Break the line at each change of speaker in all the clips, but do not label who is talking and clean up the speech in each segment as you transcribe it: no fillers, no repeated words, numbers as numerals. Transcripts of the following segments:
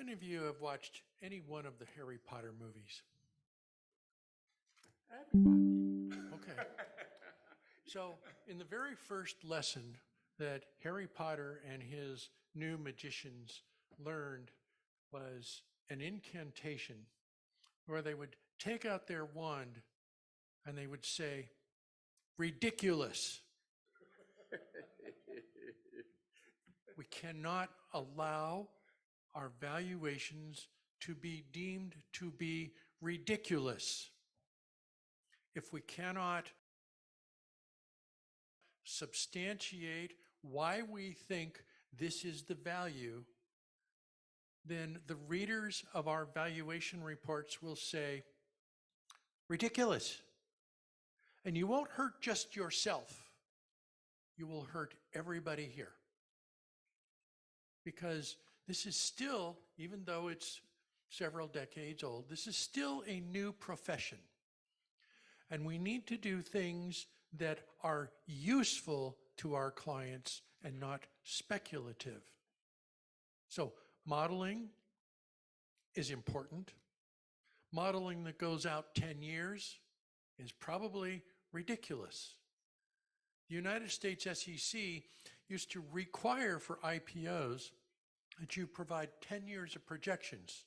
many of you have watched any one of the Harry Potter movies? Everybody. Okay. So, in the very first lesson that Harry Potter and his new magicians learned was an incantation where they would take out their wand and they would say, "Ridiculous." We cannot allow our valuations to be deemed to be ridiculous. If we cannot substantiate why we think this is the value, then the readers of our valuation reports will say, "Ridiculous." And you won't hurt just yourself. You will hurt everybody here. Because this is still, even though it's several decades old, this is still a new profession. And we need to do things that are useful to our clients and not speculative. So modeling is important. Modeling that goes out 10 years is probably ridiculous. The United States SEC used to require for IPOs that you provide 10 years of projections.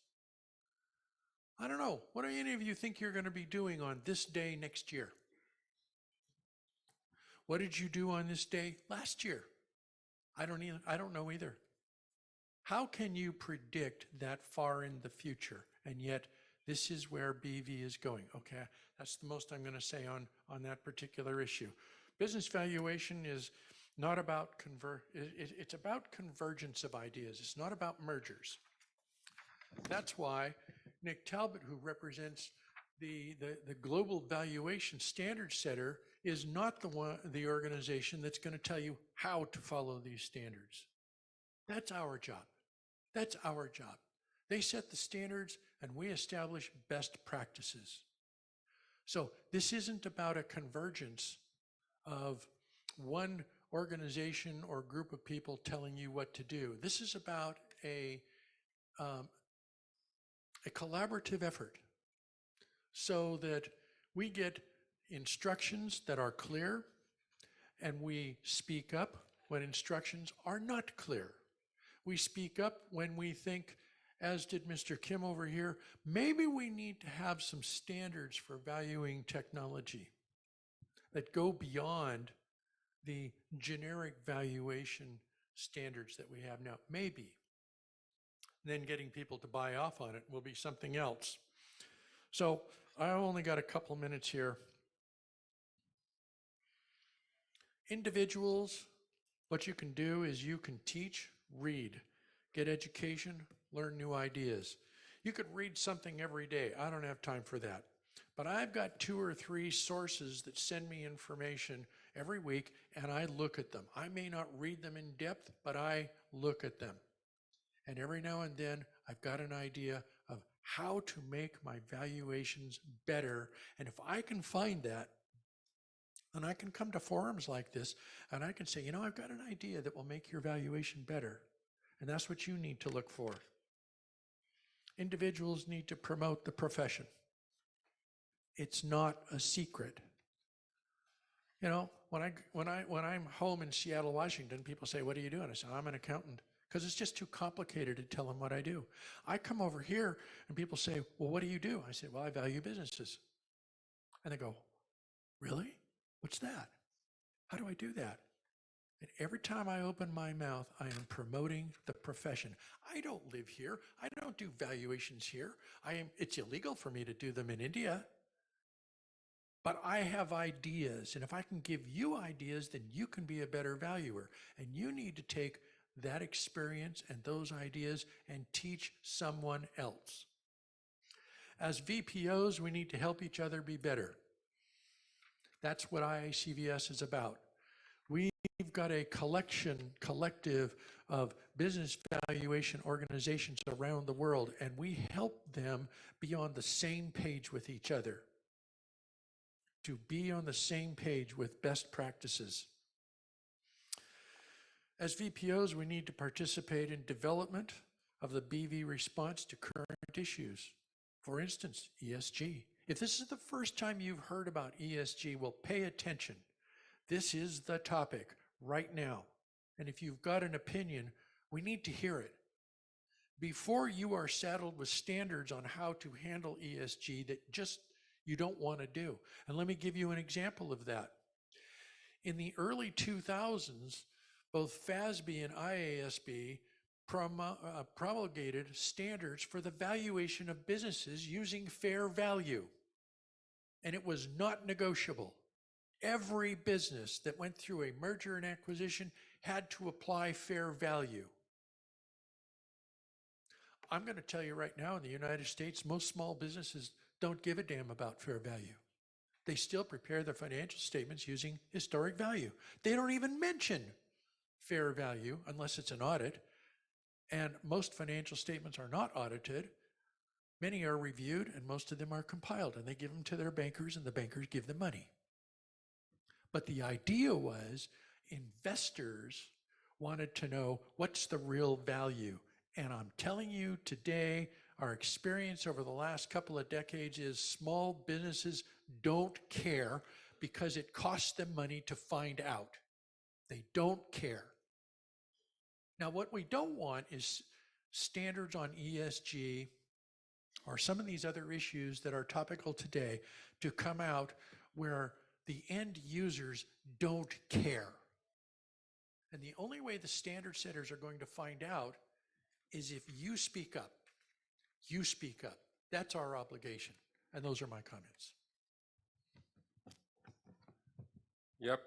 I don't know, what do any of you think you're going to be doing on this day next year? What did you do on this day last year? I don't know either. How can you predict that far in the future? And yet this is where BV is going. Okay, that's the most I'm going to say on that particular issue. Business valuation is not about it's about convergence of ideas. It's not about mergers. That's why Nick Talbot, who represents the global valuation standard setter, is not the organization that's going to tell you how to follow these standards. That's our job. That's our job. They set the standards and we establish best practices. So this isn't about a convergence of one organization or group of people telling you what to do. This is about a collaborative effort so that we get instructions that are clear and we speak up when instructions are not clear. We speak up when we think, as did Mr. Kim over here, maybe we need to have some standards for valuing technology that go beyond the generic valuation standards that we have now. Maybe. Then getting people to buy off on it will be something else. So I only got a couple minutes here. Individuals, what you can do is you can teach, read, get education, learn new ideas. You could read something every day. I don't have time for that. But I've got 2 or 3 sources that send me information every week, and I look at them. I may not read them in depth, but I look at them. And every now and then, I've got an idea of how to make my valuations better. And if I can find that, and I can come to forums like this, and I can say, you know, I've got an idea that will make your valuation better. And that's what you need to look for. Individuals need to promote the profession. It's not a secret. You know, when I'm home in Seattle, Washington, people say, "What are you doing?" I say, "I'm an accountant," because it's just too complicated to tell them what I do. I come over here and people say, "Well, what do you do?" I say, "Well, I value businesses." And they go, "Really? What's that? How do I do that?" And every time I open my mouth, I am promoting the profession. I don't live here. I don't do valuations here. It's illegal for me to do them in India. But I have ideas, and if I can give you ideas, then you can be a better valuer. And you need to take that experience and those ideas and teach someone else. As VPOs, we need to help each other be better. That's what IACVS is about. We've got a collective of business valuation organizations around the world, and we help them be on the same page with each other. To be on the same page with best practices. As VPOs, we need to participate in development of the BV response to current issues. For instance, ESG. If this is the first time you've heard about ESG, well, pay attention. This is the topic right now. And if you've got an opinion, we need to hear it. Before you are saddled with standards on how to handle ESG that just you don't want to do. And let me give you an example of that. In the early 2000s, both FASB and IASB promulgated standards for the valuation of businesses using fair value. And it was not negotiable. Every business that went through a merger and acquisition had to apply fair value. I'm going to tell you right now, in the United States, most small businesses don't give a damn about fair value. They still prepare their financial statements using historic value. They don't even mention fair value unless it's an audit. And most financial statements are not audited. Many are reviewed and most of them are compiled, and they give them to their bankers and the bankers give them money. But the idea was investors wanted to know what's the real value. And I'm telling you today, our experience over the last couple of decades is small businesses don't care because it costs them money to find out. They don't care. Now, what we don't want is standards on ESG or some of these other issues that are topical today to come out where the end users don't care. And the only way the standard setters are going to find out is if you speak up. You speak up. That's our obligation. And those are my comments.
Yep.